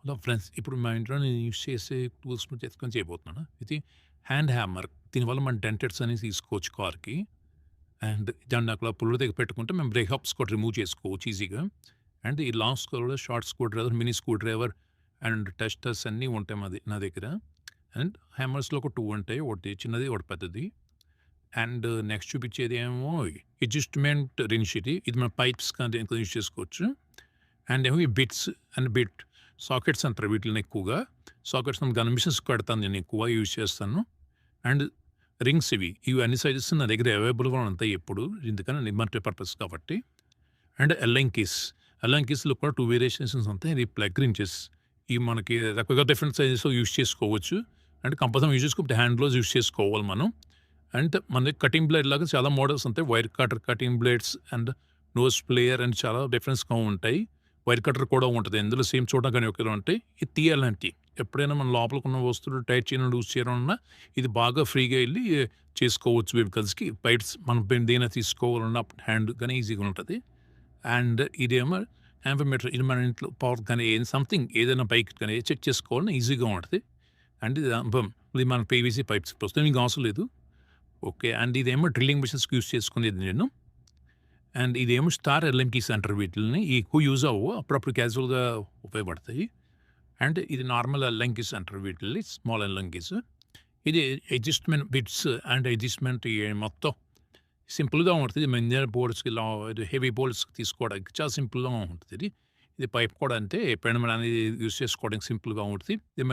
Hello friends. ఇప్పుడు మా ఇంట్లో నేను యూజ్ చేసే టూల్స్ తీసుకొని చేయబోతున్నాను. ఇది హ్యాండ్ హ్యామర్. దీనివల్ల మనం డెంటెడ్స్ అనేవి తీసుకోవచ్చు కార్‌కి. అండ్ దాన్ని అక్కడ పుల్ల దగ్గర పెట్టుకుంటే మేము బ్రేక్ హప్స్ కూడా రిమూవ్ చేసుకోవచ్చు ఈజీగా. అండ్ ఈ long screw driver, short screw driver, mini screw driver and testers అన్నీ ఉంటాయి నా దగ్గర. అండ్ హ్యామర్స్‌లో ఒక 2 ఉంటాయి. ఒకటి చిన్నది, ఒకటి పెద్దది. అండ్ నెక్స్ట్ చూపించేదేమో అడ్జస్ట్‌మెంట్ రించ్ ఇది. ఇది మన పైప్స్ కానీ దేనికైనా యూజ్ చేసుకోవచ్చు. అండ్ ఏమో ఈ బిట్స్ అండ్ బిట్ సాకెట్స్ అంటారు వీటిని ఎక్కువగా. సాకెట్స్ గన్ మిషన్స్ కడతాను నేను ఎక్కువ యూజ్ చేస్తాను. అండ్ రింగ్స్ ఇవి అన్ని సైజెస్ నా దగ్గర అవైలబుల్‌గా ఉంటాయి ఎప్పుడు. ఎందుకని మల్టీ పర్పస్ కాబట్టి. అండ్ ఎల్ఎన్ కీస్‌లో కూడా 2 వేరియేషన్స్ ఉంటాయి. ఇది ప్లగ్ రించెస్. ఇవి మనకి రకరకాల డిఫరెంట్ సైజెస్‌లో యూజ్ చేసుకోవచ్చు. అండ్ కంపల్సరీ యూజ్ చేసుకోకపోతే హ్యాండ్ గ్లోవ్స్ యూజ్ చేసుకోవాలి మనం. అండ్ మన దగ్గర కటింగ్ బ్లేడ్ లాగా చాలా మోడల్స్ ఉంటాయి. Wire cutter cutting blades and nose plier and చాలా డిఫరెన్స్‌గా ఉంటాయి. వైర్ కటర్ కూడా ఉంటది. ఇందులో సేమ్ చూడగానే ఒకేలా ఉంటాయి. ఇది తీయాలంటే ఎప్పుడైనా మన లోపలికున్న వస్తువులు టైట్ చేయడం, లూజ్ చేయడం ఉన్నా ఇది బాగా ఫ్రీగా ఎళ్లి చేసుకోవచ్చు వెహికల్స్‌కి. బైట్స్ మనం దేన్నైనా తీసుకోవాలన్నా హ్యాండ్ గాని ఈజీగా ఉంటది. అండ్ ఇదేమో యాంఫిమీటర్. ఇది మన ఇంట్లో పవర్ కానీ సంథింగ్ ఏదైనా బైక్ కానీ చెక్ చేసుకోవాలన్నా ఈజీగా ఉంటది. అండ్ ఇది మన పీవీసీ పైప్స్. ప్రస్తుతం మీకు అవసరం లేదు. ఓకే. అండ్ ఇదేమో డ్రిల్లింగ్ మిషన్స్‌కి యూజ్ చేసుకునేది నేను. అండ్ ఇదేమో స్టార్ ఎల్ఎంకీస్ అంటారు వీటిల్ని. ఎక్కువ యూజ్ అవ్వవు. అప్పుడప్పుడు క్యాజువల్‌గా ఉపయోగపడతాయి. అండ్ ఇది నార్మల్ ఎల్ఎంకీస్ అంటారు వీటిల్ని. స్మాల్ ఎల్ఎంకీస్. ఇది అడ్జస్ట్‌మెంట్ బిట్స్ అండ్ అడ్జస్ట్‌మెంట్ మొత్తం సింపుల్‌గా ఉంటది. మినరల్ బోర్డ్స్‌కి ఇది హెవీ బోల్ట్స్‌కి తీసుకోవడానికి చాలా సింపుల్‌గా ఉంటది ఇది. ఇది పైప్ కూడా అంతే. ఎప్పుడైనా మనం అనేది యూజ్ చేసుకోవడానికి సింపుల్‌గా ఉంటది. ఇది